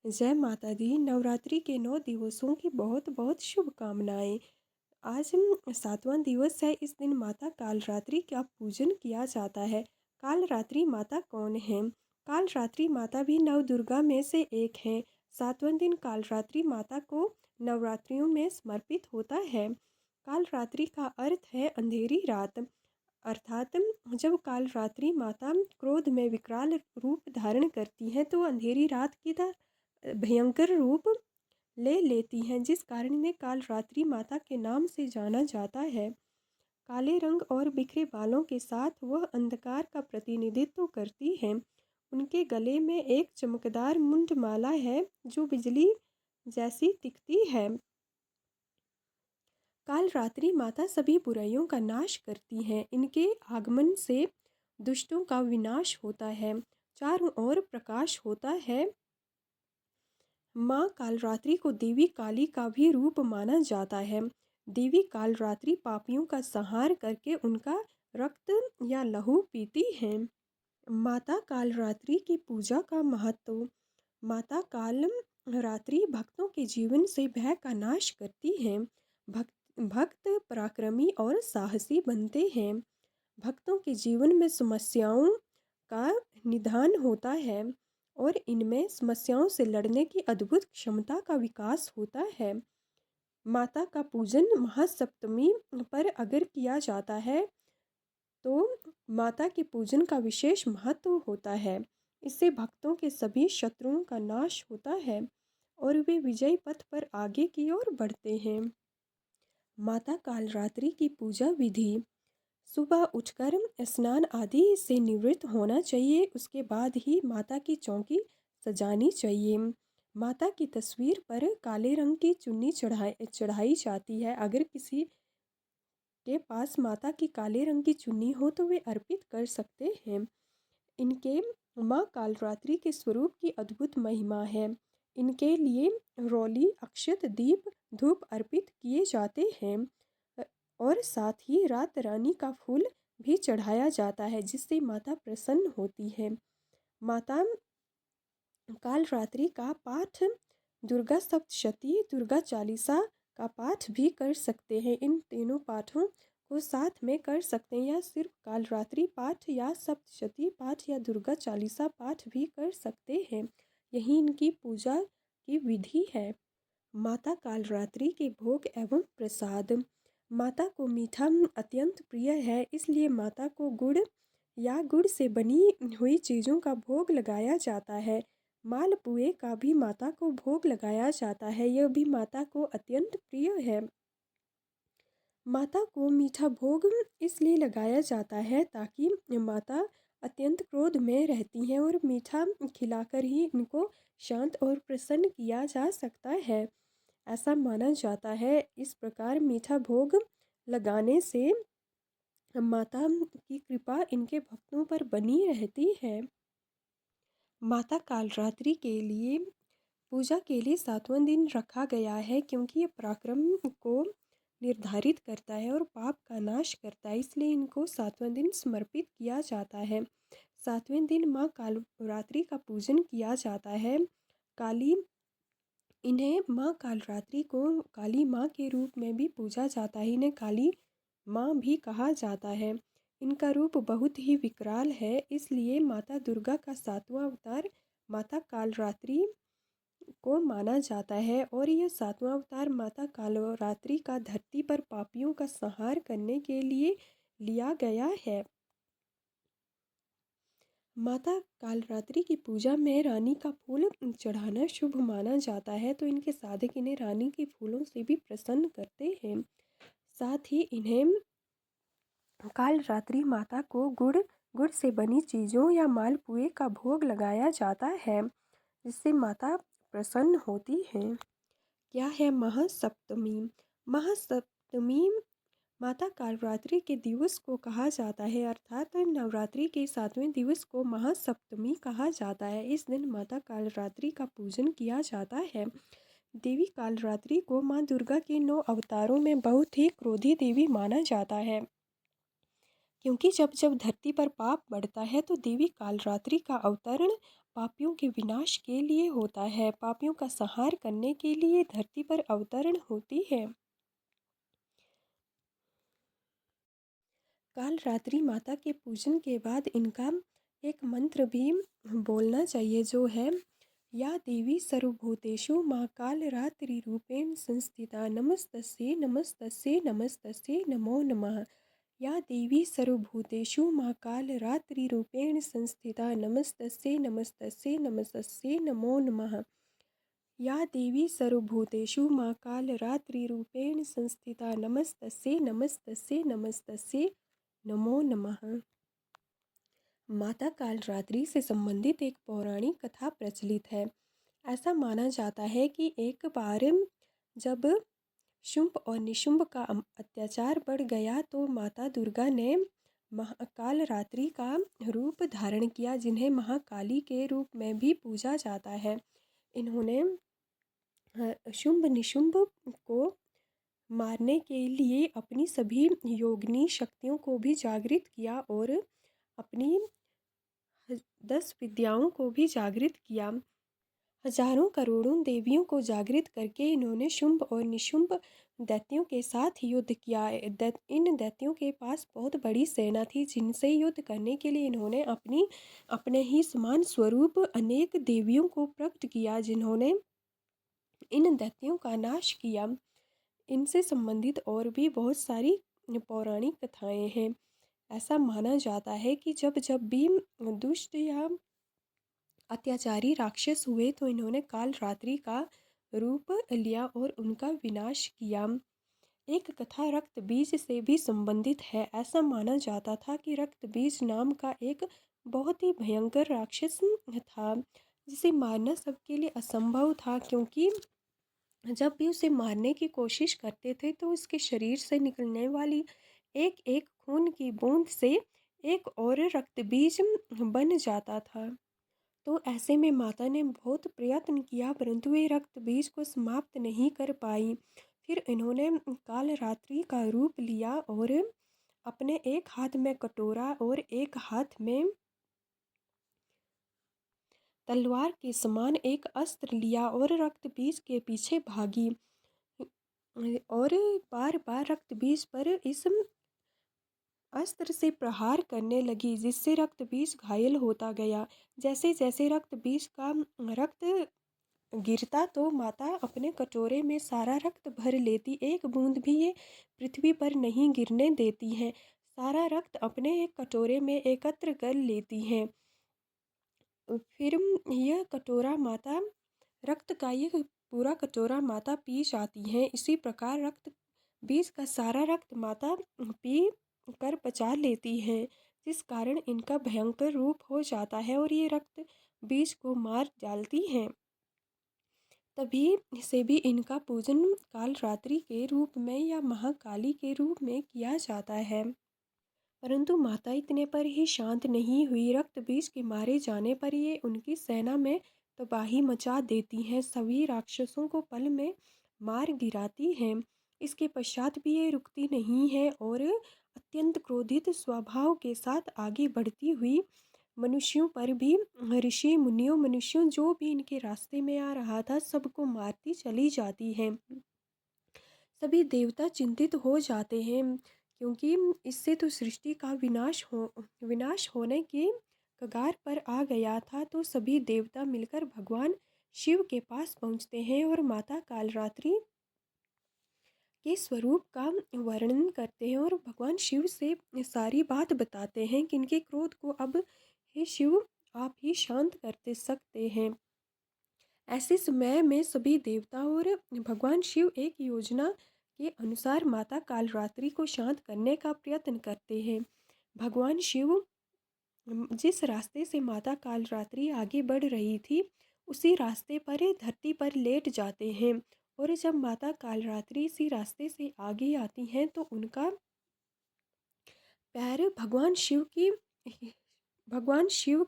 जय माता दी। नवरात्रि के 9 दिवसों की बहुत बहुत शुभकामनाएं। आज 7वां दिवस है। इस दिन माता कालरात्रि का पूजन किया जाता है। कालरात्रि माता कौन है? कालरात्रि माता भी नव दुर्गा में से एक है। 7वां दिन कालरात्रि माता को नवरात्रियों में समर्पित होता है। कालरात्रि का अर्थ है अंधेरी रात, अर्थात जब कालरात्रि माता क्रोध में विकराल रूप धारण करती हैं तो अंधेरी रात की तरह भयंकर रूप ले लेती हैं, जिस कारण इन्हें कालरात्रि माता के नाम से जाना जाता है। काले रंग और बिखरे बालों के साथ वह अंधकार का प्रतिनिधित्व करती हैं। उनके गले में एक चमकदार मुंडमाला है जो बिजली जैसी दिखती है। कालरात्रि माता सभी बुराइयों का नाश करती हैं। इनके आगमन से दुष्टों का विनाश होता है, चारों ओर प्रकाश होता है। माँ कालरात्रि को देवी काली का भी रूप माना जाता है। देवी कालरात्रि पापियों का संहार करके उनका रक्त या लहू पीती है। माता कालरात्रि की पूजा का महत्व। माता कालरात्रि भक्तों के जीवन से भय का नाश करती है। भक्त पराक्रमी और साहसी बनते हैं। भक्तों के जीवन में समस्याओं का निदान होता है और इनमें समस्याओं से लड़ने की अद्भुत क्षमता का विकास होता है। माता का पूजन महासप्तमी पर अगर किया जाता है तो माता के पूजन का विशेष महत्व होता है। इससे भक्तों के सभी शत्रुओं का नाश होता है और वे विजय पथ पर आगे की ओर बढ़ते हैं। माता कालरात्रि की पूजा विधि। सुबह उठकर स्नान आदि से निवृत्त होना चाहिए। उसके बाद ही माता की चौकी सजानी चाहिए। माता की तस्वीर पर काले रंग की चुन्नी चढ़ाई जाती है। अगर किसी के पास माता की काले रंग की चुन्नी हो तो वे अर्पित कर सकते हैं। इनके माँ कालरात्रि के स्वरूप की अद्भुत महिमा है। इनके लिए रोली, अक्षत, दीप, धूप अर्पित किए जाते हैं और साथ ही रात रानी का फूल भी चढ़ाया जाता है, जिससे माता प्रसन्न होती है। माता कालरात्रि का पाठ दुर्गा सप्तशती, दुर्गा चालीसा का पाठ भी कर सकते हैं। इन तीनों पाठों को साथ में कर सकते हैं या सिर्फ कालरात्रि पाठ या सप्तशती पाठ या दुर्गा चालीसा पाठ भी कर सकते हैं। यही इनकी पूजा की विधि है। माता कालरात्रि के भोग एवं प्रसाद। माता को मीठा अत्यंत प्रिय है, इसलिए माता को गुड़ या गुड़ से बनी हुई चीज़ों का भोग लगाया जाता है। मालपुए का भी माता को भोग लगाया जाता है, यह भी माता को अत्यंत प्रिय है। माता को मीठा भोग इसलिए लगाया जाता है ताकि माता अत्यंत क्रोध में रहती हैं और मीठा खिलाकर ही इनको शांत और प्रसन्न किया जा सकता है, ऐसा माना जाता है। इस प्रकार मीठा भोग लगाने से माता की कृपा इनके भक्तों पर बनी रहती है। माता कालरात्रि के लिए पूजा के लिए 7वां दिन रखा गया है, क्योंकि ये पराक्रम को निर्धारित करता है और पाप का नाश करता है, इसलिए इनको 7वां दिन समर्पित किया जाता है। 7वें दिन माँ कालरात्रि का पूजन किया जाता है। इन्हें माँ कालरात्रि को काली माँ के रूप में भी पूजा जाता है। इन्हें काली माँ भी कहा जाता है। इनका रूप बहुत ही विकराल है, इसलिए माता दुर्गा का 7वां अवतार माता कालरात्रि को माना जाता है और यह 7वां अवतार माता कालरात्रि का धरती पर पापियों का संहार करने के लिए लिया गया है। माता कालरात्रि की पूजा में रानी का फूल चढ़ाना शुभ माना जाता है, तो इनके साधक इन्हें रानी के फूलों से भी प्रसन्न करते हैं। साथ ही इन्हें कालरात्रि माता को गुड़ से बनी चीज़ों या मालपुए का भोग लगाया जाता है, जिससे माता प्रसन्न होती हैं। क्या है महासप्तमी? महासप्तमी माता कालरात्रि के दिवस को कहा जाता है, अर्थात नवरात्रि के 7वें दिवस को महासप्तमी कहा जाता है। इस दिन माता कालरात्रि का पूजन किया जाता है। देवी कालरात्रि को माँ दुर्गा के 9 अवतारों में बहुत ही क्रोधी देवी माना जाता है, क्योंकि जब जब धरती पर पाप बढ़ता है तो देवी कालरात्रि का अवतरण पापियों के विनाश के लिए होता है, पापियों का संहार करने के लिए धरती पर अवतरण होती है। काल रात्रि माता के पूजन के बाद इनका एक मंत्र भी बोलना चाहिए, जो है या देवी सर्वभूतेषु माँ काल रात्रि रूपेण संस्थिता नमस्तस्यै नमस्तस्यै नमस्तस्यै नमो नमः। या देवी सर्वभूतेषु माँ काल रात्रि रूपेण संस्थिता नमस्तस्यै नमस्तस्यै नमस्तस्यै नमो नमः। या देवी सर्वभूतेषु माँ काल रात्रि रूपेण संस्थिता नमस्तस्यै नमस्तस्यै नमस्तस्यै नमो नमः। माता काल रात्रि से संबंधित एक पौराणिक कथा प्रचलित है। ऐसा माना जाता है कि एक बार जब शुंभ और निशुंभ का अत्याचार बढ़ गया तो माता दुर्गा ने महाकाल रात्रि का रूप धारण किया, जिन्हें महाकाली के रूप में भी पूजा जाता है। इन्होंने शुंभ निशुंभ को मारने के लिए अपनी सभी योगिनी शक्तियों को भी जागृत किया और अपनी 10 विद्याओं को भी जागृत किया। हजारों करोड़ों देवियों को जागृत करके इन्होंने शुंभ और निशुंभ दैत्यों के साथ युद्ध किया। इन दैत्यों के पास बहुत बड़ी सेना थी, जिनसे युद्ध करने के लिए इन्होंने अपने ही समान स्वरूप अनेक देवियों को प्रकट किया, जिन्होंने इन दैत्यों का नाश किया। इनसे संबंधित और भी बहुत सारी पौराणिक कथाएं हैं। ऐसा माना जाता है कि जब जब भी दुष्ट या अत्याचारी राक्षस हुए तो इन्होंने काल रात्रि का रूप लिया और उनका विनाश किया। एक कथा रक्त बीज से भी संबंधित है। ऐसा माना जाता था कि रक्त बीज नाम का एक बहुत ही भयंकर राक्षस था, जिसे मारना सबके लिए असंभव था, क्योंकि जब भी उसे मारने की कोशिश करते थे तो उसके शरीर से निकलने वाली एक एक खून की बूंद से एक और रक्त बीज बन जाता था। तो ऐसे में माता ने बहुत प्रयत्न किया, परंतु ये रक्त बीज को समाप्त नहीं कर पाई। फिर इन्होंने काल रात्रि का रूप लिया और अपने एक हाथ में कटोरा और एक हाथ में तलवार के समान एक अस्त्र लिया और रक्त बीज के पीछे भागी और बार बार रक्त बीज पर इस अस्त्र से प्रहार करने लगी, जिससे रक्त बीज घायल होता गया। जैसे जैसे रक्त बीज का रक्त गिरता तो माता अपने कटोरे में सारा रक्त भर लेती, एक बूंद भी ये पृथ्वी पर नहीं गिरने देती हैं। सारा रक्त अपने एक कटोरे में एकत्र कर लेती हैं। फिर यह कटोरा माता रक्त का यह पूरा कटोरा माता पी जाती हैं। इसी प्रकार रक्त बीज का सारा रक्त माता पी कर पचा लेती हैं, जिस कारण इनका भयंकर रूप हो जाता है और ये रक्त बीज को मार डालती हैं। तभी से भी इनका पूजन काल रात्रि के रूप में या महाकाली के रूप में किया जाता है। परंतु माता इतने पर ही शांत नहीं हुई। रक्त बीज के मारे जाने पर ये उनकी सेना में तबाही मचा देती हैं, सभी राक्षसों को पल में मार गिराती हैं। इसके पश्चात भी ये रुकती नहीं है और अत्यंत क्रोधित स्वभाव के साथ आगे बढ़ती हुई मनुष्यों पर भी, ऋषि मुनियों मनुष्यों जो भी इनके रास्ते में आ रहा था, सबको मारती चली जाती है। सभी देवता चिंतित हो जाते हैं, क्योंकि इससे तो सृष्टि का विनाश होने के कगार पर आ गया था। तो सभी देवता मिलकर भगवान शिव के पास पहुंचते हैं और माता कालरात्रि के स्वरूप का वर्णन करते हैं और भगवान शिव से सारी बात बताते हैं कि इनके क्रोध को अब हे शिव आप ही शांत करते सकते हैं। ऐसे समय में सभी देवता और भगवान शिव एक योजना के अनुसार माता कालरात्रि को शांत करने का प्रयत्न करते हैं। भगवान शिव जिस रास्ते से माता कालरात्रि आगे बढ़ रही थी, उसी रास्ते पर धरती पर लेट जाते हैं और जब माता कालरात्रि इसी रास्ते से आगे आती हैं तो उनका पैर भगवान शिव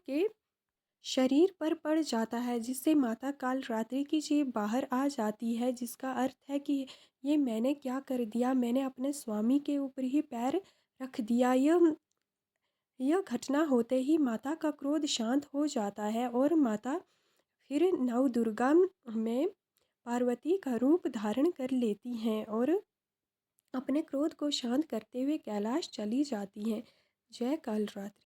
के शरीर पर पड़ जाता है, जिससे माता कालरात्रि की जीभ बाहर आ जाती है, जिसका अर्थ है कि ये मैंने क्या कर दिया, मैंने अपने स्वामी के ऊपर ही पैर रख दिया। यह घटना होते ही माता का क्रोध शांत हो जाता है और माता फिर नवदुर्गा में पार्वती का रूप धारण कर लेती हैं और अपने क्रोध को शांत करते हुए कैलाश चली जाती हैं। जय काल रात्रि।